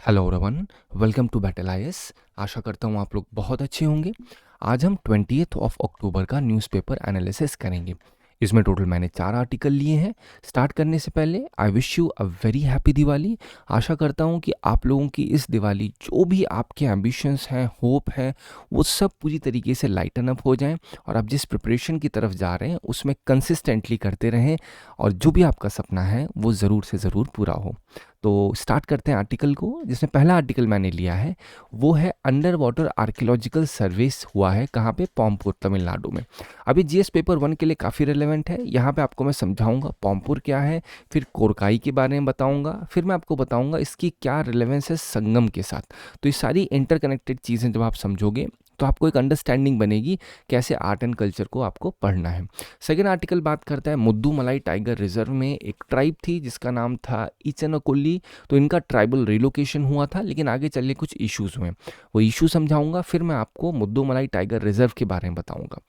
Hello everyone, welcome to battle IAS. आशा करता हूँ आप लोग बहुत अच्छे होंगे। आज हम 20th ऑफ अक्टूबर का न्यूज़पेपर एनालिसिस करेंगे। इसमें टोटल मैंने 4 आर्टिकल लिए हैं। स्टार्ट करने से पहले I wish you a very happy Diwali. आशा करता हूँ कि आप लोगों की इस दिवाली जो भी आपके एम्बिशंस हैं, होप है, वो सब पूरी तरीके से लाइटन अप हो जाएं और आप जिस प्रिपरेशन की तरफ जा रहे हैं उसमें कंसिस्टेंटली करते रहें और जो भी आपका सपना है वो ज़रूर से ज़रूर पूरा हो। तो स्टार्ट करते हैं आर्टिकल को। जिसमें पहला आर्टिकल मैंने लिया है वो है अंडर वाटर आर्कियोलॉजिकल सर्वेस हुआ है कहाँ पे, पॉम्पुर तमिलनाडु में। अभी जीएस पेपर 1 के लिए काफ़ी रिलेवेंट है। यहाँ पे आपको मैं समझाऊंगा पॉम्पुर क्या है, फिर कोरकाई के बारे में बताऊंगा, फिर मैं आपको बताऊंगा इसकी क्या रिलेवेंस है संगम के साथ। तो ये सारी इंटरकनेक्टेड चीज़ें जब आप समझोगे तो आपको एक अंडरस्टैंडिंग बनेगी कैसे आर्ट एंड कल्चर को आपको पढ़ना है। सेकेंड आर्टिकल बात करता है मुद्दुमलाई टाइगर रिजर्व में एक ट्राइब थी जिसका नाम था ईचनकोली। तो इनका ट्राइबल रिलोकेशन हुआ था, लेकिन आगे चल के कुछ इश्यूज हुए, वो इशू समझाऊंगा। फिर मैं आपको मुद्दुमलाई टाइगर रिजर्व के बारे में बताऊंगा।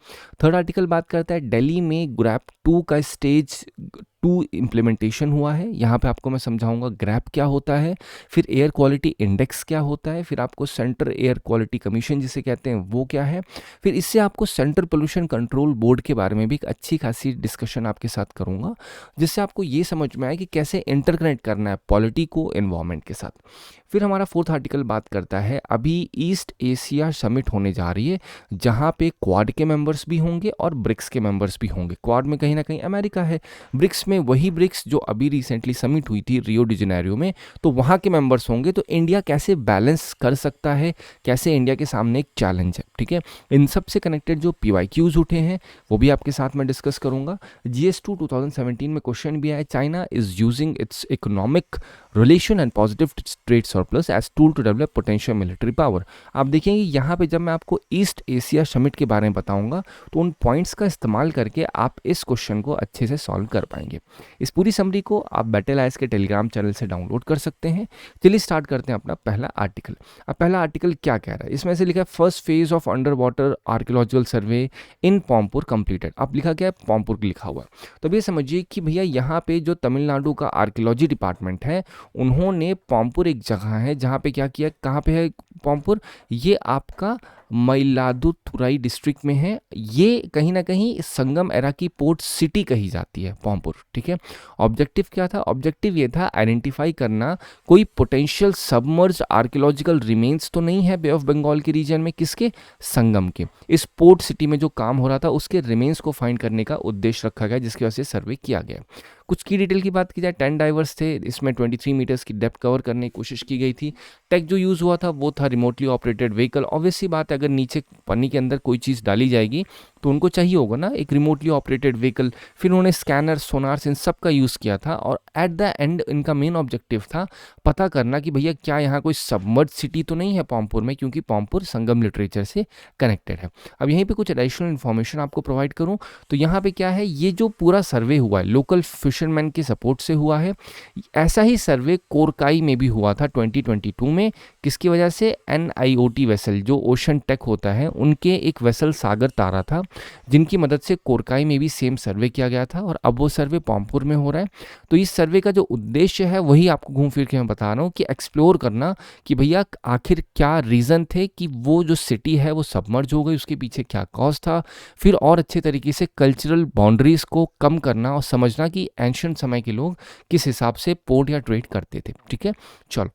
थर्ड आर्टिकल बात करता है दिल्ली में ग्रैप 2 का स्टेज 2 इम्प्लीमेंटेशन हुआ है। यहाँ पे आपको मैं समझाऊंगा ग्रैप क्या होता है, फिर एयर क्वालिटी इंडेक्स क्या होता है, फिर आपको सेंट्रल एयर क्वालिटी कमीशन जिसे कहते हैं वो क्या है, फिर इससे आपको सेंट्रल पोल्यूशन कंट्रोल बोर्ड के बारे में भी एक अच्छी खासी डिस्कशन आपके साथ करूंगा, जिससे आपको ये समझ में आए कि कैसे इंटरकनेक्ट करना है पॉलिटी को एनवायरमेंट के साथ। फिर हमारा फोर्थ आर्टिकल बात करता है अभी ईस्ट एशिया समिट होने जा रही है जहाँ पे क्वाड के मेंबर्स भी होंगे और ब्रिक्स के मेंबर्स भी होंगे। क्वाड में कहीं ना कहीं अमेरिका है, ब्रिक्स में वही ब्रिक्स जो अभी रिसेंटली समिट हुई थी रियो डी जेनेरियो में, तो वहाँ के मेंबर्स होंगे। तो इंडिया कैसे बैलेंस कर सकता है, कैसे इंडिया के सामने एक चैलेंज है, ठीक है। इन सब से कनेक्टेड जो पीवाईक्यूज उठे हैं वो भी आपके साथ में डिस्कस करूंगा। जीएस2 2017 में क्वेश्चन भी आया, China is using its economic relation and positive trade surplus as tool to develop potential military power. आप देखेंगे यहाँ पे जब मैं आपको ईस्ट एशिया समिट के बारे में बताऊंगा तो उन पॉइंट्स का इस्तेमाल करके आप इस क्वेश्चन को अच्छे से सॉल्व कर पाएंगे। इस पूरी समरी को आप बैटल आईएएस के टेलीग्राम चैनल से डाउनलोड कर सकते हैं। चलिए स्टार्ट करते हैं अपना पहला आर्टिकल। अब पहला आर्टिकल क्या कह रहा है, इसमें से लिखा है first phase of under water archaeological survey in Poompuhar completed. अब लिखा क्या है, पॉम्पुर लिखा हुआ है। तो अब ये समझिए कि भैया यहाँ पे जो तमिलनाडु का आर्कियोलॉजी डिपार्टमेंट है उन्होंने पॉम्पुर एक जगह है जहाँ पे क्या किया, कहाँ पे है पॉम्पुर, ये आपका मयिलादुथुराई डिस्ट्रिक्ट में है। ये कहीं ना कहीं संगम एरा की पोर्ट सिटी कही जाती है पॉम्पुर, ठीक है। ऑब्जेक्टिव क्या था, ऑब्जेक्टिव ये था आइडेंटिफाई करना कोई पोटेंशियल सबमर्ज आर्कियोलॉजिकल रिमेन्स तो नहीं है बे ऑफ बंगाल के रीजन में, किसके, संगम के। इस पोर्ट सिटी में जो काम हो रहा था उसके रिमेन्स को फाइंड करने का उद्देश्य रखा गया, जिसकी वजह से सर्वे किया गया। कुछ की डिटेल की बात की जाए, 10 डाइवर्स थे, इसमें 23 मीटर्स की डेप्थ कवर करने की कोशिश की गई थी। टेक जो यूज़ हुआ था वो था रिमोटली ऑपरेटेड व्हीकल। ऑब्वियसली बात है, अगर नीचे पानी के अंदर कोई चीज़ डाली जाएगी तो उनको चाहिए होगा ना एक रिमोटली ऑपरेटेड व्हीकल। फिर उन्होंने स्कैनर, सोनार्स, इन सब का यूज़ किया था और एट द एंड इनका मेन ऑब्जेक्टिव था पता करना कि भैया क्या यहाँ कोई सबमर्ज सिटी तो नहीं है पॉम्पुर में, क्योंकि पॉम्पुर संगम लिटरेचर से कनेक्टेड है। अब यहीं पे कुछ एडिशनल इन्फॉर्मेशन आपको प्रोवाइड करूँ तो यहाँ पे क्या है, ये जो पूरा सर्वे हुआ है लोकल फिशरमैन के सपोर्ट से हुआ है। ऐसा ही सर्वे कोरकाई में भी हुआ था 2022 में। किसकी वजह से, NIOT वेसल जो ओशन टेक होता है उनके एक वेसल सागर तारा था जिनकी मदद से कोरकाई में भी सेम सर्वे किया गया था और अब वो सर्वे पॉम्पुर में हो रहा है। तो इस सर्वे का जो उद्देश्य है वही आपको घूम फिर के मैं बता रहा हूँ कि एक्सप्लोर करना कि भैया आखिर क्या रीज़न थे कि वो जो सिटी है वो सबमर्ज हो गई, उसके पीछे क्या कॉज था। फिर और अच्छे तरीके से कल्चरल बाउंड्रीज को कम करना और समझना कि एंशिएंट समय के लोग किस हिसाब से पोर्ट या ट्रेड करते थे, ठीक है। चलो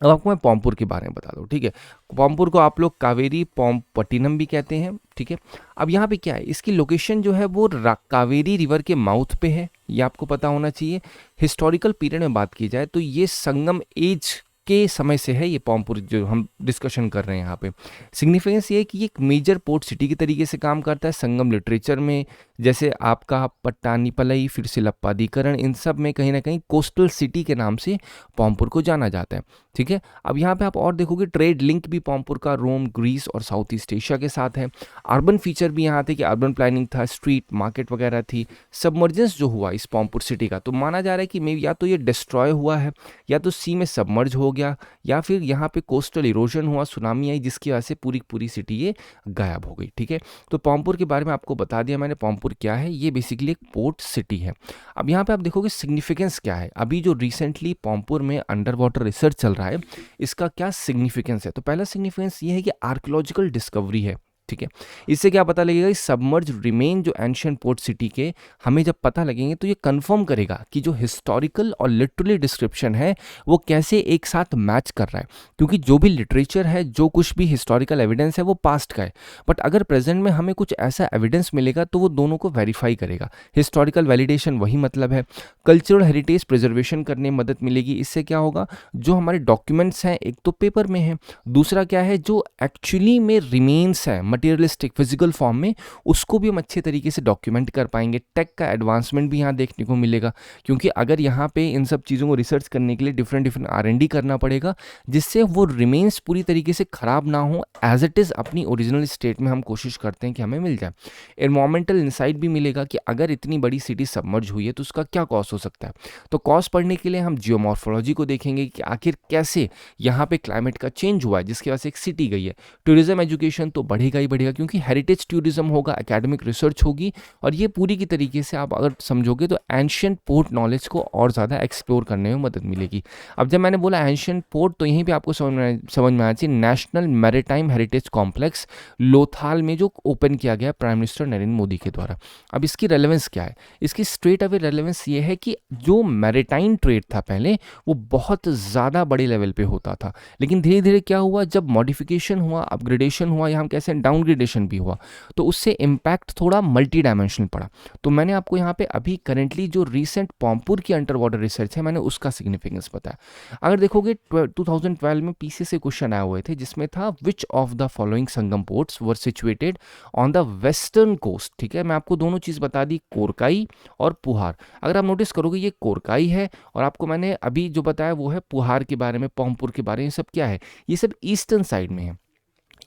अब आपको मैं पॉम्पुर के बारे में बता दूं, ठीक है। पॉम्पुर को आप लोग कावेरी पट्टिनम भी कहते हैं, ठीक है। अब यहाँ पे क्या है, इसकी लोकेशन जो है वो कावेरी रिवर के माउथ पे है, ये आपको पता होना चाहिए। हिस्टोरिकल पीरियड में बात की जाए तो ये संगम एज के समय से है, ये पॉम्पुर जो हम डिस्कशन कर रहे हैं यहाँ पे। सिग्निफिकेंस ये है कि ये एक मेजर पोर्ट सिटी की तरीके से काम करता है संगम लिटरेचर में। जैसे आपका पट्टानीपलई, फिर सिलप्पादीकरण, इन सब में कहीं ना कहीं कोस्टल सिटी के नाम से पॉम्पुर को जाना जाता है, ठीक है। अब यहाँ पे आप और देखोगे ट्रेड लिंक भी पॉम्पुर का रोम, ग्रीस और साउथ ईस्ट एशिया के साथ है। अर्बन फीचर भी यहाँ थे कि अर्बन प्लानिंग था, स्ट्रीट मार्केट वगैरह थी। सबमर्जेंस जो हुआ इस पॉम्पुर सिटी का तो माना जा रहा है कि मे या तो ये डिस्ट्रॉय हुआ है, या तो सी में सबमर्ज हो गया, या फिर यहाँ पे कोस्टल इरोजन हुआ, सुनामी आई जिसकी वजह से पूरी पूरी सिटी ये गायब हो गई, ठीक है। तो पॉम्पुर के बारे में आपको बता दिया मैंने। पॉम्पुर पॉम्पुर क्या है, ये बेसिकली एक पोर्ट सिटी है। अब यहाँ पे आप देखोगे सिग्निफिकेंस क्या है, अभी जो रिसेंटली पॉम्पुर में अंडर वाटर रिसर्च चल रहा है इसका क्या सिग्निफिकेंस है। तो पहला सिग्निफिकेंस ये है कि आर्कियोलॉजिकल डिस्कवरी है, ठीक है। इससे क्या पता लगेगा, सबमर्ज रिमेन जो एंशियंट पोर्ट सिटी के हमें जब पता लगेंगे तो ये कंफर्म करेगा कि जो हिस्टोरिकल और लिटरली डिस्क्रिप्शन है वो कैसे एक साथ मैच कर रहा है। क्योंकि जो भी लिटरेचर है, जो कुछ भी हिस्टोरिकल एविडेंस है वो पास्ट का है, बट अगर प्रेजेंट में हमें कुछ ऐसा एविडेंस मिलेगा तो वो दोनों को वेरीफाई करेगा। हिस्टोरिकल वैलिडेशन वही मतलब है। कल्चरल हेरिटेज प्रिजर्वेशन करने में मदद मिलेगी। इससे क्या होगा, जो हमारे डॉक्यूमेंट्स हैं एक तो पेपर में है, दूसरा क्या है जो एक्चुअली में रिमेन्स है मटेरियलिस्टिक फिजिकल फॉर्म में, उसको भी हम अच्छे तरीके से डॉक्यूमेंट कर पाएंगे। टेक का एडवांसमेंट भी यहाँ देखने को मिलेगा, क्योंकि अगर यहाँ पे इन सब चीज़ों को रिसर्च करने के लिए डिफरेंट R&D करना पड़ेगा, जिससे वो रिमेन्स पूरी तरीके से खराब ना हो, एज इट इज़ अपनी ओरिजिनल स्टेट में हम कोशिश करते हैं कि हमें मिल जाए। एनवायरमेंटल इंसाइट भी मिलेगा कि अगर इतनी बड़ी सिटी सबमर्ज हुई है तो उसका क्या कॉस्ट हो सकता है। तो कॉस्ट पढ़ने के लिए हम जियोमॉर्फोलॉजी को देखेंगे कि आखिर कैसे यहाँ पे क्लाइमेट का चेंज हुआ है जिसकी वजह से एक सिटी गई है। टूरिज्म एजुकेशन तो बढ़ेगा ही बढ़ेगा, क्योंकि हेरिटेज टूरिज्म होगा, एकेडमिक रिसर्च होगी, और ये पूरी की तरीके से आप अगर समझोगे तो एंशियंट पोर्ट नॉलेज को और ज़्यादा एक्सप्लोर करने में मदद मिलेगी। अब जब मैंने बोला एंशियंट पोर्ट तो यहीं पे आपको समझ में आना चाहिए national maritime heritage complex Lothal में जो ओपन किया गया प्राइम मिनिस्टर नरेंद्र मोदी के द्वारा। अब इसकी रेलेवेंस क्या है, इसकी स्ट्रेट अवे रेलेवेंस ये है कि जो मैरीटाइम ट्रेड था पहले वो बहुत ज़्यादा बड़े लेवल पे होता था, लेकिन धीरे धीरे क्या हुआ, जब मॉडिफिकेशन हुआ, अपग्रेडेशन हुआ, या हम कैसे डाउनग्रेडेशन भी हुआ, तो उससे इम्पैक्ट थोड़ा मल्टी डायमेंशनल पड़ा। तो मैंने आपको यहाँ पे अभी करेंटली जो रीसेंट पॉम्पुर की अंडर वाटर रिसर्च है मैंने उसका सिग्निफिकेंस बताया। अगर देखोगे 2012 में पीसी से क्वेश्चन आए हुए थे जिसमें था which of the following Sangam ports were situated on the western coast. ठीक है, मैं आपको दोनों चीज़ बता दी, कोरकाई और पुहार। अगर आप नोटिस करोगे ये कोरकाई है, और आपको मैंने अभी जो बताया वो है पुहार के बारे में, पॉम्पुर के बारे में। सब क्या है, ये सब ईस्टर्न साइड में है।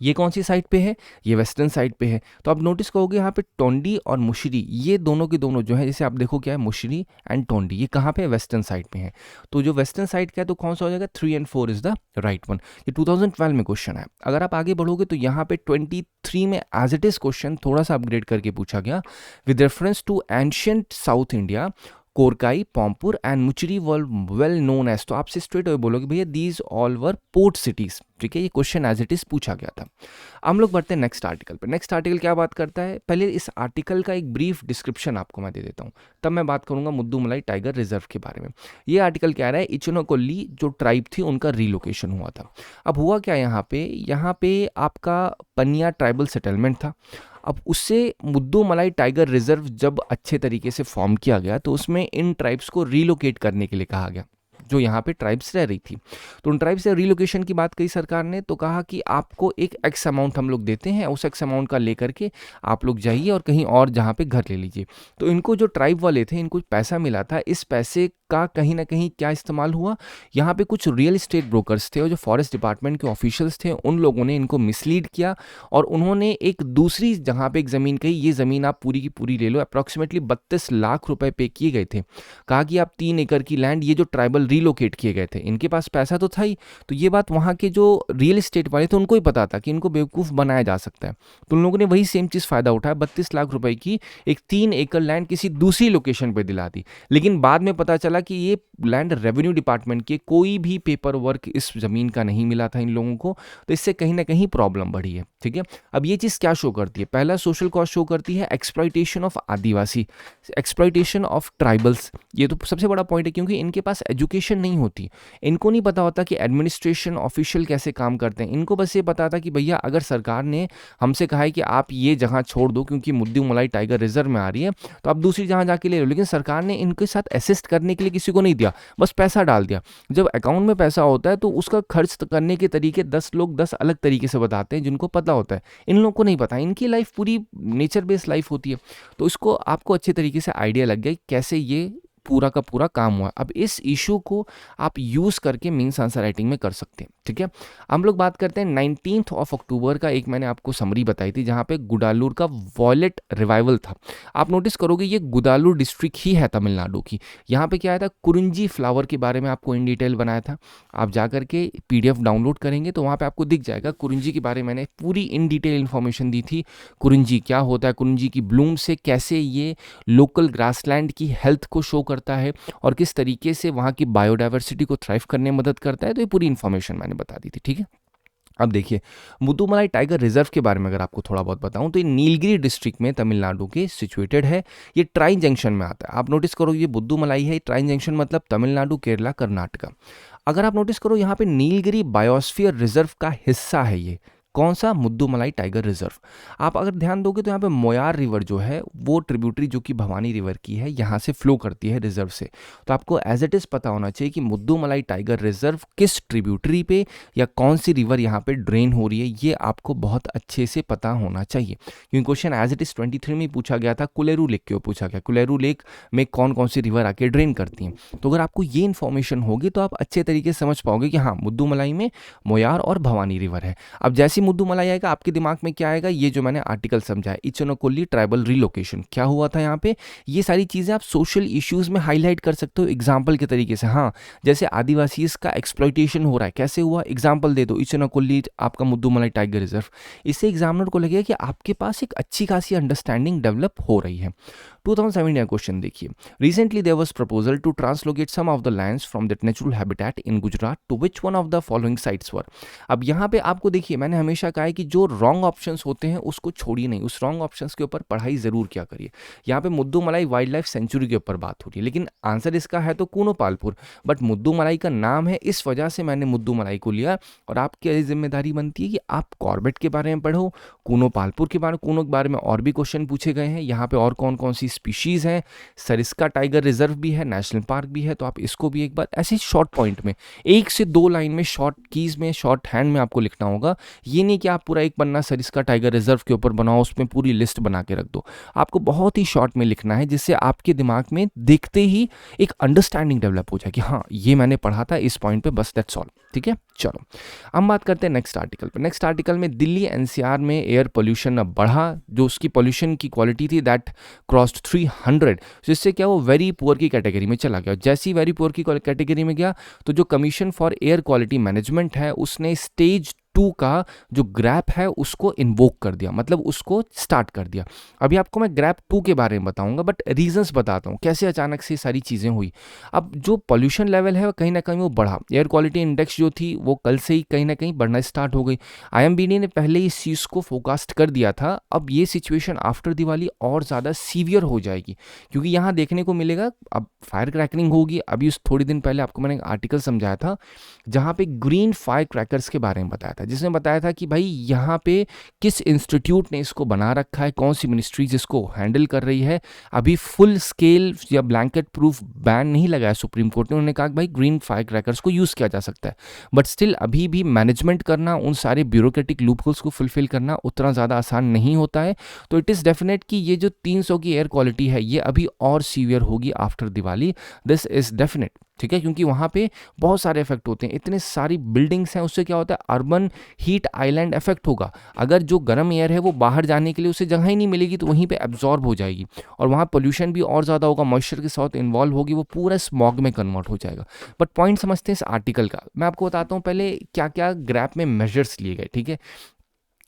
ये कौन सी साइड पे है, ये वेस्टर्न साइड पे है। तो आप नोटिस करोगे यहाँ पे टोंडी और मुशरी, ये दोनों के दोनों जो है, जैसे आप देखो क्या है मुशरी एंड टोंडी, ये कहाँ पे है, वेस्टर्न साइड पे है। तो जो वेस्टर्न साइड का है तो कौन सा हो जाएगा, 3 और 4 इज द राइट वन। ये 2012 में क्वेश्चन है। अगर आप आगे बढ़ोगे तो यहाँ पे 23 में एज इट इज क्वेश्चन थोड़ा सा अपग्रेड करके पूछा गया, with reference to ancient South India Korkai, Poompuhar and Muchiri were well known as. तो आपसे स्ट्रेट अवे बोलोगे भैया these all were port cities. ठीक है, ये क्वेश्चन एज इट इज पूछा गया था। हम लोग बढ़ते हैं नेक्स्ट आर्टिकल पे। नेक्स्ट आर्टिकल क्या बात करता है, पहले इस आर्टिकल का एक ब्रीफ डिस्क्रिप्शन आपको मैं दे देता हूँ, तब मैं बात करूंगा मुद्दुमलाई टाइगर रिजर्व के बारे में। ये आर्टिकल क्या रहा है, इचनोकोली जो ट्राइब थी उनका रिलोकेशन हुआ था। अब हुआ क्या यहाँ पे आपका पनिया ट्राइबल सेटलमेंट था। अब उससे मुद्दुमलाई टाइगर रिजर्व जब अच्छे तरीके से फॉर्म किया गया तो उसमें इन ट्राइब्स को रीलोकेट करने के लिए कहा गया, जो यहाँ पे ट्राइब्स रह रही थी। तो उन ट्राइब्स से रीलोकेशन की बात कही सरकार ने, तो कहा कि आपको एक एक्स अमाउंट हम लोग देते हैं, उस एक्स अमाउंट का लेकर के आप लोग जाइए और कहीं और जहाँ पे घर ले लीजिए। तो इनको जो ट्राइब वाले थे इनको पैसा मिला था, इस पैसे का कहीं ना कहीं क्या इस्तेमाल हुआ, यहाँ पे कुछ रियल इस्टेट ब्रोकर्स थे और जो फॉरेस्ट डिपार्टमेंट के ऑफिशियल्स थे उन लोगों ने इनको मिसलीड किया, और उन्होंने एक दूसरी जहाँ पे एक ज़मीन कही, ये ज़मीन आप पूरी की पूरी ले लो। अप्रॉक्सीमेटली 32 लाख रुपए पे किए गए थे। कहा कि आप 3 एकड़ की लैंड, ये जो ट्राइबल रीलोकेट किए गए थे इनके पास पैसा तो था ही, तो ये बात वहाँ के जो रियल इस्टेट वाले थे उनको ही पता था कि इनको बेवकूफ़ बनाया जा सकता है। तो उन लोगों ने वही सेम चीज़ फ़ायदा उठाया, 32 लाख रुपए की एक 3 एकड़ लैंड किसी दूसरी लोकेशन पर दिला दी। लेकिन बाद में पता चला कि ये लैंड रेवेन्यू डिपार्टमेंट के कोई भी पेपर वर्क इस ज़मीन का नहीं मिला था इन लोगों को, तो इससे कहीं ना कहीं प्रॉब्लम बढ़ी है। ठीक है, अब ये चीज़ क्या शो करती है, पहला सोशल कॉस्ट शो करती है exploitation of Adivasi, exploitation of tribals. ये तो सबसे बड़ा पॉइंट है, क्योंकि इनके पास एजुकेशन नहीं होती, इनको नहीं पता होता कि एडमिनिस्ट्रेशन ऑफिशियल कैसे काम करते हैं। इनको बस ये पता था कि भैया अगर सरकार ने हमसे कहा है कि आप ये जगह छोड़ दो क्योंकि मुद्दुमलाई टाइगर रिजर्व में आ रही है, तो आप दूसरी जगह जाके ले लो। लेकिन सरकार ने इनके साथ असिस्ट करने के लिए किसी को नहीं दिया, बस पैसा डाल दिया। जब अकाउंट में पैसा होता है तो उसका खर्च करने के तरीके 10 लोग 10 अलग तरीके से बताते हैं जिनको पता होता है, इन लोगों को नहीं पता। इनकी लाइफ पूरी नेचर बेस्ड लाइफ होती है, तो इसको आपको अच्छे तरीके से आइडिया लग गया कैसे ये पूरा का पूरा काम हुआ। अब इस इशू को आप यूज़ करके मेंस आंसर राइटिंग में कर सकते हैं। ठीक है। हम लोग बात करते हैं 19 अक्टूबर का, एक मैंने आपको समरी बताई थी जहाँ पे गुडालूर का वॉयलेट रिवाइवल था। आप नोटिस करोगे ये गुडालूर डिस्ट्रिक्ट ही है तमिलनाडु की। यहाँ पे क्या आया था, कुरिंजी फ्लावर के बारे में आपको इन डिटेल बनाया था। आप जा करके PDF डाउनलोड करेंगे तो वहाँ पे आपको दिख जाएगा कुरिंजी के बारे में मैंने पूरी इन डिटेल इन्फॉर्मेशन दी थी। कुरिंजी क्या होता है, कुरिंजी की ब्लूम से कैसे ये लोकल ग्रासलैंड की हेल्थ को शो करता है और किस तरीके से वहाँ की बायोडाइवर्सिटी को थ्राइव करने में मदद करता है, तो ये पूरी इन्फॉर्मेशन मैंने बता दी थी। ठीक है। अब देखिए, मुद्दुमलाई टाइगर रिजर्व के बारे में अगर आपको थोड़ा बहुत बताऊं तो ये नीलगिरी डिस्ट्रिक्ट में तमिलनाडु के सिचुएटेड है। ये ट्राइन जंक्शन में आता है। आप नोटिस करो ये मुद्दुमलाई है, ट्राइन जंक्शन मतलब तमिलनाडु, केरला, कर्नाटका। अगर आप नोटिस करो यहाँ पे नीलगिरी बायोस्फीयर रिजर्व का हिस्सा है ये। कौन सा, मुद्दुमलाई टाइगर रिजर्व। आप अगर ध्यान दोगे तो यहाँ पे मोयार रिवर जो है वो ट्रिब्यूटरी जो कि भवानी रिवर की है, यहाँ से फ्लो करती है रिजर्व से। तो आपको एज इट इज़ पता होना चाहिए कि मुद्दुमलाई टाइगर रिजर्व किस ट्रिब्यूटरी पे या कौन सी रिवर यहाँ पे ड्रेन हो रही है, ये आपको बहुत अच्छे से पता होना चाहिए। क्योंकि क्वेश्चन एज इट इज़ 23 में पूछा गया था, कुलेरू लेक क्यों पूछा गया, कुलेरू लेक में कौन कौन सी रिवर आके ड्रेन करती हैं। तो अगर आपको ये इन्फॉर्मेशन होगी तो आप अच्छे तरीके से समझ पाओगे कि हाँ, मुद्दुमलाई में मोयार और भवानी रिवर है। अब जैसे मुद्दुमलाई आएगा आपके दिमाग में क्या आएगा, ये जो मैंने आर्टिकल समझाया, इचनोकोली ट्राइबल रिलोकेशन क्या हुआ था यहाँ पे, ये सारी चीज़ें आप सोशल इश्यूज में हाईलाइट कर सकते हो एग्जाम्पल के तरीके से। हाँ, जैसे आदिवासी का एक्सप्लॉइटेशन हो रहा है, कैसे हुआ, एग्जाम्पल दे दो, इचनोकोली आपका मुद्दुमलाई टाइगर रिजर्व। इससे एग्जामिनर को लगेगा कि आपके पास एक अच्छी खासी अंडरस्टैंडिंग डेवलप हो रही है। 2017 क्वेश्चन देखिए, recently there was proposal to translocate some of the lands from that natural habitat in Gujarat to which one of the following sites were. अब यहाँ पे आपको देखिए, मैंने हमेशा कहा है कि जो रॉन्ग ऑप्शंस होते हैं उसको छोड़िए नहीं, उस रॉन्ग ऑप्शंस के ऊपर पढ़ाई जरूर क्या करिए। यहाँ पे मुद्दुमलाई वाइल्ड लाइफ सेंचुरी के ऊपर बात हो रही है, लेकिन आंसर इसका है तो कूनोपालपुर, बट मुद्दुमलाई का नाम है इस वजह से मैंने मुद्दुमलाई को लिया। और आपकी जिम्मेदारी बनती है कि आप कॉर्बेट के बारे में पढ़ो, कूनोपालपुर के बारे में और भी क्वेश्चन पूछे गए हैं। यहाँ पे और कौन कौन सी स्पीशीज हैं, सरिस्का टाइगर रिजर्व भी है, नेशनल पार्क भी है, तो आप इसको भी एक बार ऐसे शॉर्ट पॉइंट में 1 से 2 लाइन में शॉर्ट कीज में शॉर्ट हैंड में आपको लिखना होगा। ये नहीं कि आप पूरा एक पन्ना सरिस्का टाइगर रिजर्व के ऊपर बनाओ, उसमें पूरी लिस्ट बना के रख दो। आपको बहुत ही शॉर्ट में लिखना है जिससे आपके दिमाग में देखते ही एक अंडरस्टैंडिंग डेवलप हो जाए कि हाँ, ये मैंने पढ़ा था इस पॉइंट पे, बस दैट्स ऑल। ठीक है, चलो हम बात करते हैं नेक्स्ट आर्टिकल पर। नेक्स्ट आर्टिकल में दिल्ली NCR में एयर पोल्यूशन अब बढ़ा, जो उसकी पोल्यूशन की क्वालिटी थी दैट क्रॉस्ड 300, जिससे क्या वो वेरी पुअर की कैटेगरी में चला गया। जैसे ही वेरी पुअर की कैटेगरी में गया तो जो commission for air quality management है उसने स्टेज 2 का जो ग्रैप है उसको इन्वोक कर दिया, मतलब उसको स्टार्ट कर दिया। अभी आपको मैं ग्रैप 2 के बारे में बताऊंगा, बट रीजंस बताता हूँ कैसे अचानक से सारी चीज़ें हुई। अब जो पोल्यूशन लेवल है कहीं ना कहीं वो बढ़ा, एयर क्वालिटी इंडेक्स जो थी वो कल से ही कहीं ना कहीं बढ़ना स्टार्ट हो गई। IMBD ने पहले ही इस चीज़ को फोकास्ट कर दिया था। अब ये सिचुएशन आफ्टर दिवाली और ज़्यादा सीवियर हो जाएगी, क्योंकि यहाँ देखने को मिलेगा अब फायर क्रैकरिंग होगी। अभी उस थोड़ी दिन पहले आपको मैंने एक आर्टिकल समझाया था जहाँ पे ग्रीन फायर क्रैकर्स के बारे में बताया था, जिसमें बताया था कि भाई यहाँ पे किस इंस्टीट्यूट ने इसको बना रखा है, कौन सी मिनिस्ट्रीज इसको हैंडल कर रही है। अभी फुल स्केल या ब्लैंकेट प्रूफ बैन नहीं लगाया सुप्रीम कोर्ट ने। उन्होंने कहा कि भाई ग्रीन फायर क्रैकर्स को यूज़ किया जा सकता है, बट स्टिल अभी भी मैनेजमेंट करना, उन सारे ब्यूरोक्रेटिक लूपहोल्स को फुलफिल करना उतना ज़्यादा आसान नहीं होता है। तो इट इज़ डेफिनेट कि ये जो 300 की एयर क्वालिटी है ये अभी और सीवियर होगी after Diwali, this is definite. ठीक है, क्योंकि वहाँ पे बहुत सारे इफेक्ट होते हैं, इतने सारी बिल्डिंग्स हैं, उससे क्या होता है अर्बन हीट आइलैंड इफेक्ट होगा। अगर जो गर्म एयर है वो बाहर जाने के लिए उसे जगह ही नहीं मिलेगी तो वहीं पे एब्जॉर्ब हो जाएगी, और वहाँ पोल्यूशन भी और ज़्यादा होगा, मॉइस्चर के साथ इन्वॉल्व होगी, वो पूरा स्मॉग में कन्वर्ट हो जाएगा। बट पॉइंट समझते हैं इस आर्टिकल का। मैं आपको बताता हूँ पहले क्या क्या ग्रैप में मेजर्स लिए गए। ठीक है,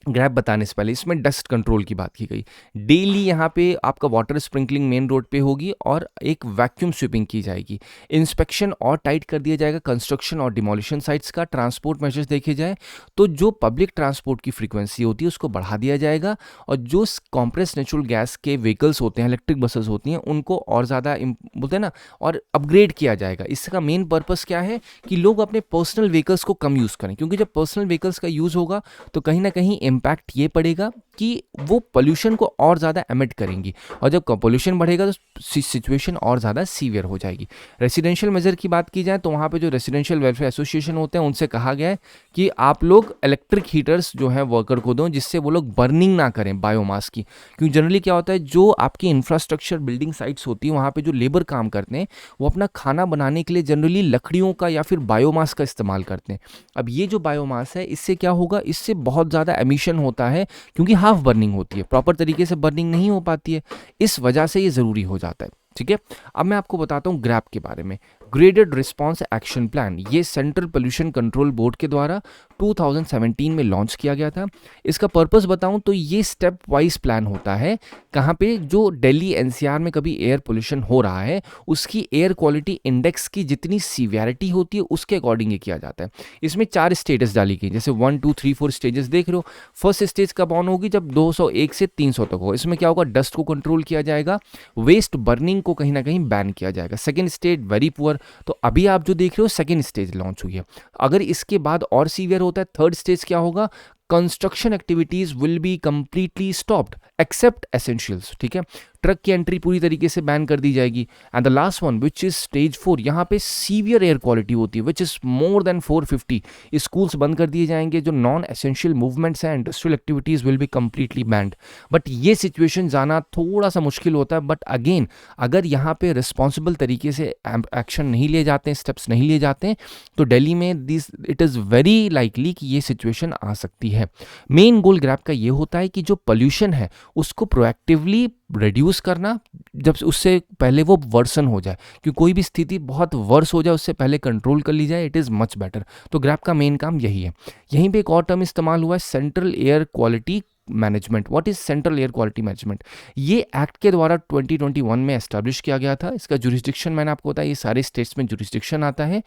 ग्रैप बताने से पहले इसमें डस्ट कंट्रोल की बात की गई। डेली यहाँ पे आपका वाटर स्प्रिंकलिंग मेन रोड पे होगी और एक वैक्यूम स्वीपिंग की जाएगी। इंस्पेक्शन और टाइट कर दिया जाएगा कंस्ट्रक्शन और डिमोलिशन साइट्स का। ट्रांसपोर्ट मेजर्स देखे जाए तो जो पब्लिक ट्रांसपोर्ट की फ्रीक्वेंसी होती है उसको बढ़ा दिया जाएगा, और जो कॉम्प्रेस नेचुरल गैस के व्हीकल्स होते हैं, इलेक्ट्रिक बसेस होती हैं, उनको और ज़्यादा बोलते हैं ना, और अपग्रेड किया जाएगा। इसका मेन पर्पस क्या है कि लोग अपने पर्सनल व्हीकल्स को कम यूज़ करें, क्योंकि जब पर्सनल व्हीकल्स का यूज़ होगा तो कहीं ना कहीं इम्पैक्ट ये पड़ेगा कि वो पोल्यूशन को और ज़्यादा एमिट करेंगी, और जब पोल्यूशन बढ़ेगा तो सिचुएशन और ज़्यादा सीवियर हो जाएगी। रेसिडेंशियल मेजर की बात की जाए तो वहाँ पे जो रेसिडेंशियल वेलफेयर एसोसिएशन होते हैं उनसे कहा गया है कि आप लोग इलेक्ट्रिक हीटर्स जो है वर्कर को दो, जिससे वो लोग बर्निंग ना करें बायोमास की। क्योंकि जनरली क्या होता है, जो आपकी इंफ्रास्ट्रक्चर बिल्डिंग साइट्स होती है वहाँ पे जो लेबर काम करते हैं वो अपना खाना बनाने के लिए जनरली लकड़ियों का या फिर बायोमास का इस्तेमाल करते हैं। अब ये जो बायोमास है इससे क्या होगा, इससे बहुत ज़्यादा एमिशन होता है, क्योंकि हाफ बर्निंग होती है, प्रॉपर तरीके से बर्निंग नहीं हो पाती है, इस वजह से ये ज़रूरी हो जाता है। ठीक है, अब मैं आपको बताता हूँ ग्रैप के बारे में। ग्रेडेड रिस्पॉन्स एक्शन प्लान, ये सेंट्रल पोल्यूशन कंट्रोल बोर्ड के द्वारा 2017 में लॉन्च किया गया था। इसका पर्पस बताऊं तो ये स्टेप वाइज प्लान होता है, कहाँ पे जो दिल्ली एनसीआर में कभी एयर पोल्यूशन हो रहा है उसकी एयर क्वालिटी इंडेक्स की जितनी सीवियरिटी होती है उसके अकॉर्डिंग ये किया जाता है। इसमें 4 स्टेटस डाली गई, जैसे 1 2 3 4 स्टेजेस देख रहे हो। फर्स्ट स्टेज कब ऑन होगी, जब 201 से 300 तक हो। इसमें क्या होगा, डस्ट को कंट्रोल किया जाएगा, वेस्ट बर्निंग को कहीं ना कहीं बैन किया जाएगा। सेकेंड स्टेज वेरी पुअर, तो अभी आप जो देख रहे हो सेकेंड स्टेज लॉन्च हुई है। अगर इसके बाद और सीवियर होता है, थर्ड स्टेज क्या होगा, construction activities will be completely stopped except essentials. ठीक है, ट्रक की एंट्री पूरी तरीके से बैन कर दी जाएगी। And the last one which is stage 4, यहाँ पे सीवियर एयर क्वालिटी होती है which is more than 450। Schools बंद कर दिए जाएंगे, जो नॉन एसेंशियल मूवमेंट्स हैं, industrial activities will be completely band. But ये सिचुएशन जाना थोड़ा सा मुश्किल होता है, बट अगेन अगर यहाँ पे रिस्पॉन्सिबल तरीके से एक्शन नहीं लिए जाते हैं, स्टेप्स नहीं लिए जाते हैं, तो दिल्ली में this it is very likely कि ये सिचुएशन आ सकती है। मेन गोल ग्रैप का ये होता है कि जो पोल्यूशन है उसको प्रोएक्टिवली रिड्यूस करना, जब उससे पहले वो वर्सन हो जाए, कि कोई भी स्थिति बहुत वर्स हो जाए उससे पहले कंट्रोल कर ली जाए, इट इज़ मच बेटर। तो ग्रैप का मेन काम यही है। यहीं पे एक और टर्म इस्तेमाल हुआ है, central air quality management. What is central air quality management? ये एक्ट के द्वारा 2021 में एस्टैब्लिश किया गया था। इसका जुरिस्डिक्शन मैंने आपको बताया, ये सारे स्टेट्स में जुरिस्डिक्शन आता है।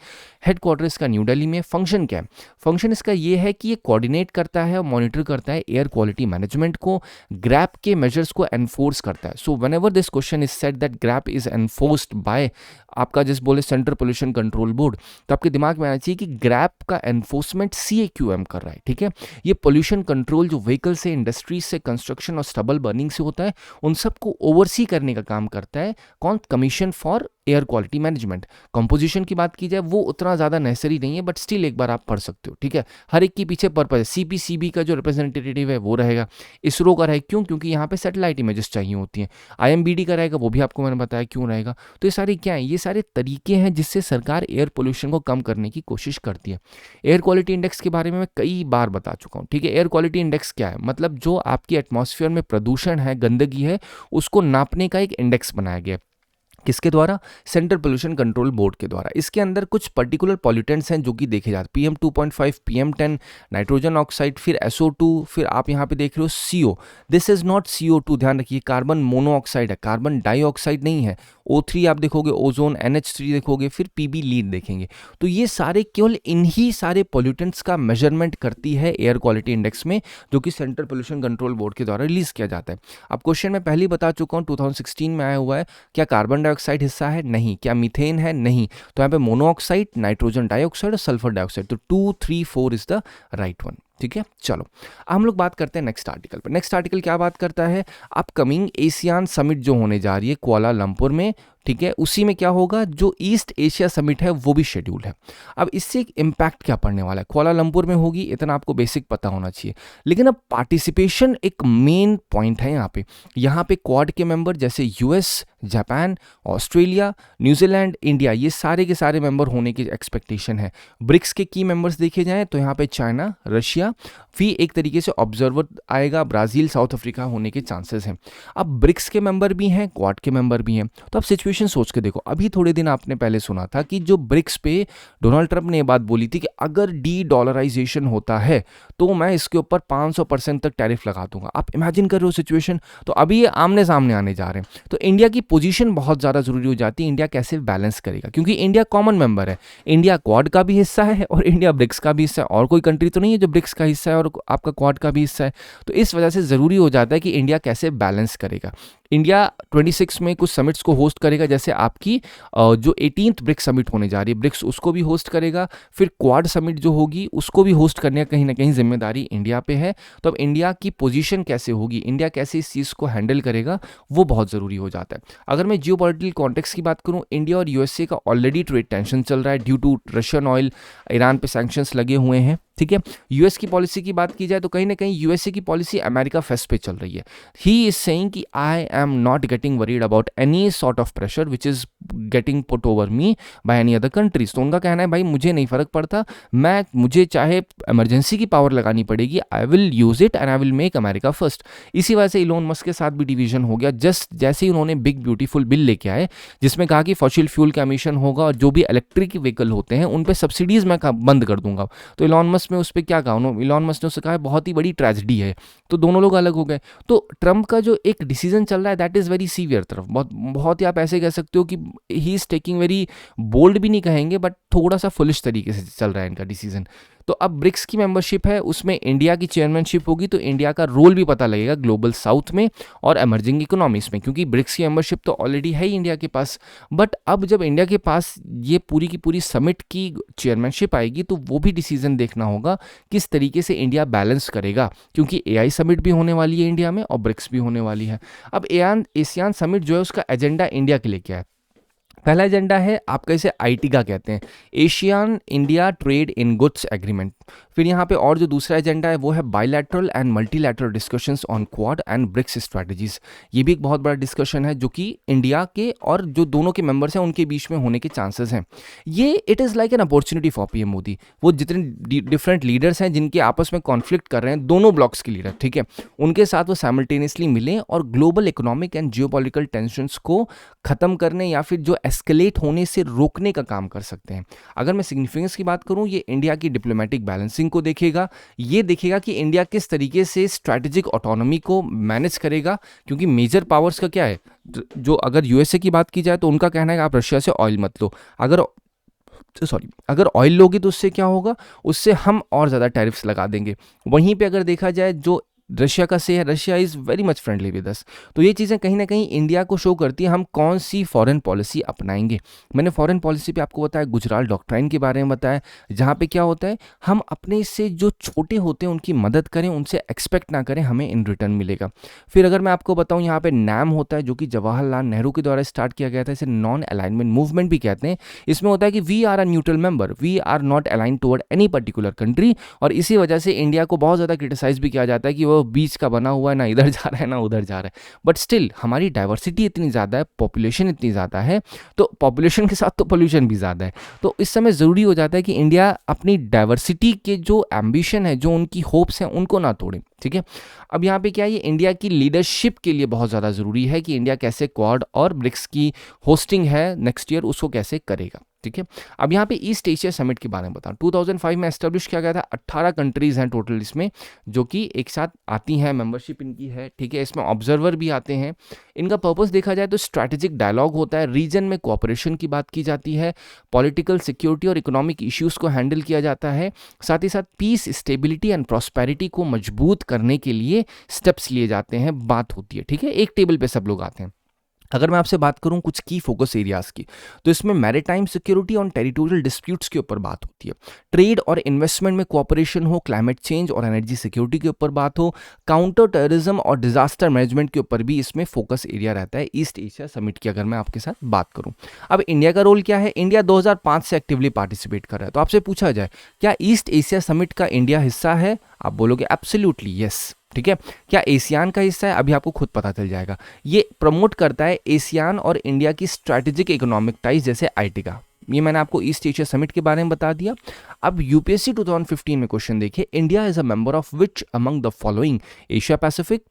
हेडक्वार्टर इसका न्यू दिल्ली में। फंक्शन क्या है? फंक्शन इसका ये है कि ये कोऑर्डिनेट करता है और मॉनिटर करता है एयर क्वालिटी मैनेजमेंट को, ग्रैप के मेजर्स को एनफोर्स करता है। So whenever this question is said that GRAP is enforced by आपका जिस बोले सेंट्रल पोल्यूशन कंट्रोल बोर्ड, तो आपके दिमाग में आना चाहिए कि ग्रैप का एनफोर्समेंट CAQM कर रहा है। ठीक है, ये पोल्यूशन कंट्रोल जो व्हीकल से, इंडस्ट्रीज से, कंस्ट्रक्शन और स्टबल बर्निंग से होता है, उन सबको ओवरसी करने का काम करता है कौन? Commission for air quality management. Composition की बात की जाए वो उतना ज़्यादा नेसेसरी नहीं है, बट स्टिल एक बार आप पढ़ सकते हो। ठीक है, हर एक के पीछे पर्पज है। CPCB का जो रिप्रेजेंटेटिव है वो रहेगा, इसरो का रहेगा, क्यों? क्योंकि यहाँ पे सैटेलाइट इमेजेस चाहिए होती हैं। IMBD का रहेगा, वो भी आपको मैंने बताया क्यों रहेगा। तो ये सारे क्या है? ये सारे तरीके हैं जिससे सरकार एयर पोल्यूशन को कम करने की कोशिश करती है। एयर क्वालिटी इंडेक्स के बारे में मैं कई बार बता चुका हूँ। ठीक है, एयर क्वालिटी इंडेक्स क्या है? मतलब जो आपकी एटमॉस्फेयर में प्रदूषण है, गंदगी है, उसको नापने का एक इंडेक्स बनाया गया है। किसके द्वारा? सेंट्रल पोल्यूशन कंट्रोल बोर्ड के द्वारा। इसके अंदर कुछ पर्टिकुलर पॉल्यूटेंट्स हैं जो कि देखे जाते हैं, PM2.5, PM10, नाइट्रोजन ऑक्साइड, फिर SO2, फिर आप यहाँ पे देख रहे हो CO। This is not CO2, ध्यान रखिए, कार्बन मोनोऑक्साइड है, कार्बन डाइऑक्साइड नहीं है। O3 आप देखोगे, ओजोन, NH3 देखोगे, फिर PB लीड देखेंगे। तो ये सारे केवल इन्हीं सारे पॉल्यूटेंट्स का मेजरमेंट करती है एयर क्वालिटी इंडेक्स में, जो कि सेंट्रल पोल्यूशन कंट्रोल बोर्ड के द्वारा रिलीज किया जाता है। अब क्वेश्चन मैं पहले ही बता चुका हूँ, 2016 में आया हुआ है। क्या कार्बन डाइऑक्साइड हिस्सा है? नहीं। क्या मीथेन है? नहीं। तो यहाँ पे मोनोऑक्साइड, नाइट्रोजन डाइऑक्साइड और सल्फर डाइऑक्साइड, तो 2 3 4 इज द राइट वन। ठीक है, चलो हम लोग बात करते हैं नेक्स्ट आर्टिकल पर। नेक्स्ट आर्टिकल क्या बात करता है? अपकमिंग एशियान समिट जो होने जा रही है कुआलालंपुर में, ठीक है, उसी में क्या होगा, जो ईस्ट एशिया समिट है वो भी शेड्यूल है। अब इससे एक इम्पैक्ट क्या पड़ने वाला है? कुआलालंपुर में होगी, इतना आपको बेसिक पता होना चाहिए, लेकिन अब पार्टिसिपेशन एक मेन पॉइंट है यहाँ पे क्वाड के मेंबर जैसे US, Japan, Australia, New Zealand, India, ये सारे के सारे मेंबर होने की एक्सपेक्टेशन है। ब्रिक्स के की मेंबर्स देखे जाएं तो यहाँ पे चाइना, रशिया, फिर एक तरीके से ऑब्जर्वर आएगा, ब्राज़ील, साउथ अफ्रीका होने के चांसेस हैं। अब ब्रिक्स के मेंबर भी हैं, क्वाड के मेंबर भी हैं। तो अब सिचुएशन सोच के देखो, अभी थोड़े दिन आपने पहले सुना था कि जो ब्रिक्स पे डोनाल्ड ट्रंप ने ये बात बोली थी कि अगर डॉलराइजेशन होता है तो मैं इसके ऊपर 500% तक टैरिफ लगा दूंगा। आप इमेजिन कर रहे हो सिचुएशन। तो अभी ये आमने सामने आने जा रहे हैं, तो इंडिया की पोजीशन बहुत ज़्यादा जरूरी हो जाती है। इंडिया कैसे बैलेंस करेगा, क्योंकि इंडिया कॉमन मेंबर है, इंडिया क्वाड का भी हिस्सा है और इंडिया ब्रिक्स का भी हिस्सा है। और कोई कंट्री तो नहीं है जो ब्रिक्स का हिस्सा है और आपका क्वाड का भी हिस्सा है। तो इस वजह से ज़रूरी हो जाता है कि इंडिया कैसे बैलेंस करेगा। इंडिया 26 में कुछ समिट्स को होस्ट करेगा, जैसे आपकी जो 18th ब्रिक्स समिट होने जा रही है ब्रिक्स, उसको भी होस्ट करेगा। फिर क्वाड समिट जो होगी उसको भी होस्ट करने का कहीं ना कहीं जिम्मेदारी इंडिया पे है। तो अब इंडिया की पोजीशन कैसे होगी, इंडिया कैसे इस चीज़ को हैंडल करेगा, वो बहुत ज़रूरी हो जाता है। अगर मैं जियोपॉलिटिकल कॉन्टेक्स्ट की बात करूँ, इंडिया और यूएसए का ऑलरेडी ट्रेड टेंशन चल रहा है due to Russian oil, Iran पे सैंक्शंस लगे हुए हैं, ठीक है। यूएस की पॉलिसी की बात की जाए तो कहीं ना कहीं यूएसए की पॉलिसी अमेरिका फेस्ट पे चल रही है। ही इज सेइंग कि I am not getting worried about any sort of pressure which is getting put over me by any other countries. तो उनका कहना है भाई मुझे नहीं फर्क पड़ता, मुझे चाहे इमरजेंसी की पावर लगानी पड़ेगी, I will use it and I will make America first. इसी वजह से इलोन मस्क के साथ भी डिवीजन हो गया, जस्ट जैसे ही उन्होंने बिग ब्यूटीफुल बिल लेके आए जिसमें कहा कि फॉसिल फ्यूल का एमिशन होगा और जो भी इलेक्ट्रिक व्हीकल होते हैं उन पे सब्सिडीज मैं बंद कर दूंगा। तो इलॉन मस्क ने उस पर क्या कहा, इलॉन मस्क ने उससे कहा बहुत ही बड़ी ट्रेजेडी है। तो दोनों लोग अलग हो गए। तो ट्रंप का जो एक डिसीजन चल रहा है दैट इज़ वेरी सीवियर तरफ, बहुत ही आप ऐसे कह सकते हो कि he is taking very bold भी नहीं कहेंगे बट थोड़ा सा फुलिश तरीके से चल रहा है इनका डिसीजन। तो अब ब्रिक्स की मेंबरशिप है, उसमें इंडिया की चेयरमैनशिप होगी, तो इंडिया का रोल भी पता लगेगा ग्लोबल साउथ में और एमर्जिंग इकोनॉमीज में, क्योंकि ब्रिक्स की मेंबरशिप तो ऑलरेडी है ही इंडिया के पास। बट अब जब इंडिया के पास ये पूरी की पूरी समिट की चेयरमैनशिप आएगी तो वो भी डिसीजन देखना होगा किस तरीके से इंडिया बैलेंस करेगा, क्योंकि एआई समिट भी होने वाली है इंडिया में और ब्रिक्स भी होने वाली है। अब एशियान समिट जो है उसका एजेंडा इंडिया के लिए क्या है? पहला एजेंडा है आपका इसे आईटीगा कहते हैं, Asian India trade in goods agreement. फिर यहाँ पे और जो दूसरा एजेंडा है वो है bilateral and multilateral discussions on Quad and BRICS strategies. ये भी एक बहुत बड़ा डिस्कशन है जो कि इंडिया के और जो दोनों के मेंबर्स हैं उनके बीच में होने के चांसेस हैं। ये it is like an opportunity for PM Modi. वो जितने डिफरेंट लीडर्स हैं जिनके आपस में कॉन्फ्लिक्ट कर रहे हैं, दोनों ब्लॉक्स के लीडर, ठीक है, उनके साथ वो साइमल्टेनियसली मिलें और global economic and geopolitical tensions को खत्म करने या फिर जो एस्केलेट होने से रोकने का काम कर सकते हैं। अगर मैं सिग्निफिकेंस की बात करूं, ये इंडिया की डिप्लोमेटिक बैलेंसिंग को देखेगा, ये देखेगा कि इंडिया किस तरीके से स्ट्रैटेजिक ऑटोनॉमी को मैनेज करेगा, क्योंकि मेजर पावर्स का क्या है, जो अगर यूएसए की बात की जाए तो उनका कहना है कि आप रशिया से ऑयल मत लो, अगर ऑयल लोगे तो उससे क्या होगा, उससे हम और ज़्यादा टैरिफ्स लगा देंगे। वहीं पे अगर देखा जाए जो रशिया का से है, Russia is very much friendly with us. तो ये चीज़ें कहीं ना कहीं इंडिया को शो करती है हम कौन सी फॉरेन पॉलिसी अपनाएंगे। मैंने फॉरेन पॉलिसी पे आपको बताया, गुजराल डॉक्ट्राइन के बारे में बताया, जहाँ पे क्या होता है हम अपने से जो छोटे होते हैं उनकी मदद करें, उनसे एक्सपेक्ट ना करें हमें इन रिटर्न मिलेगा। फिर अगर मैं आपको बताऊँ, यहाँ पे नैम होता है जो कि जवाहरलाल नेहरू के द्वारा स्टार्ट किया गया था, इसे नॉन अलाइनमेंट मूवमेंट भी कहते हैं। इसमें होता है कि we are a neutral member, we are not align toward any particular country, और इसी वजह से इंडिया को बहुत ज़्यादा क्रिटिसाइज भी किया जाता है कि वो बीच का बना हुआ है, ना इधर जा रहा है ना उधर जा रहा है। बट स्टिल हमारी डाइवर्सिटी इतनी ज़्यादा है, पॉपुलेशन इतनी ज़्यादा है, तो पॉपुलेशन के साथ तो पोल्यूशन भी ज़्यादा है। तो इस समय ज़रूरी हो जाता है कि इंडिया अपनी डाइवर्सिटी के जो एम्बिशन है, जो उनकी होप्स हैं, उनको ना तोड़े, ठीक है। अब यहाँ पे क्या है, ये इंडिया की लीडरशिप के लिए बहुत ज़्यादा ज़रूरी है कि इंडिया कैसे क्वाड और ब्रिक्स की होस्टिंग है नेक्स्ट ईयर उसको कैसे करेगा, ठीक है। अब यहाँ पे ईस्ट एशिया समिट के बारे में बताऊँ, 2005 में एस्टेब्लिश किया गया था। 18 कंट्रीज़ हैं टोटल इसमें जो कि एक साथ आती हैं, मेंबरशिप इनकी है, ठीक है। इसमें ऑब्जर्वर भी आते हैं। इनका पर्पस देखा जाए तो स्ट्रैटेजिक डायलॉग होता है, रीजन में कोऑपरेशन की बात की जाती है, पॉलिटिकल सिक्योरिटी और इकोनॉमिक इश्यूज़ को हैंडल किया जाता है, साथ ही साथ पीस, स्टेबिलिटी एंड प्रॉस्पेरिटी को मजबूत करने के लिए स्टेप्स लिए जाते हैं, बात होती है, ठीक है। एक टेबल पे सब लोग आते हैं। अगर मैं आपसे बात करूं कुछ की फोकस एरियाज की, तो इसमें मैरिटाइम सिक्योरिटी और टेरिटोरियल डिस्प्यूट्स के ऊपर बात होती है, ट्रेड और इन्वेस्टमेंट में कोऑपरेशन हो, क्लाइमेट चेंज और एनर्जी सिक्योरिटी के ऊपर बात हो, काउंटर टेररिज्म और डिजास्टर मैनेजमेंट के ऊपर भी इसमें फोकस एरिया रहता है ईस्ट एशिया समिट की। अगर मैं आपके साथ बात करूं, अब इंडिया का रोल क्या है, इंडिया 2005 से एक्टिवली पार्टिसिपेट कर रहा है। तो आपसे पूछा जाए क्या ईस्ट एशिया समिट का इंडिया हिस्सा है, आप बोलोगे एब्सोल्युटली यस, ठीक है। क्या एशियान का हिस्सा है, अभी आपको खुद पता चल जाएगा। ये प्रमोट करता है एशियान और इंडिया की स्ट्रैटेजिक इकोनॉमिक टाइज जैसे आईटीगा। ये मैंने आपको ईस्ट एशिया समिट के बारे में बता दिया। अब यूपीएससी 2015 में क्वेश्चन देखिए, India is a member of which among the following, Asia Pacific,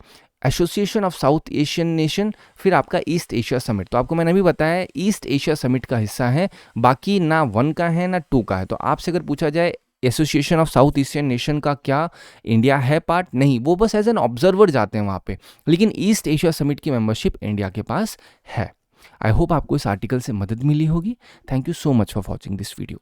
association of south Asian nation, फिर आपका ईस्ट एशिया समिट। तो आपको मैंने अभी बताया ईस्ट एशिया समिट का हिस्सा है, बाकी ना 1 का है ना 2 का है। तो आपसे अगर पूछा जाए association of south Asian nation का क्या इंडिया है पार्ट, नहीं, वो बस एज एन ऑब्जर्वर जाते हैं वहाँ पे, लेकिन ईस्ट एशिया समिट की मेंबरशिप इंडिया के पास है। आई होप आपको इस आर्टिकल से मदद मिली होगी। Thank you so much for watching this video.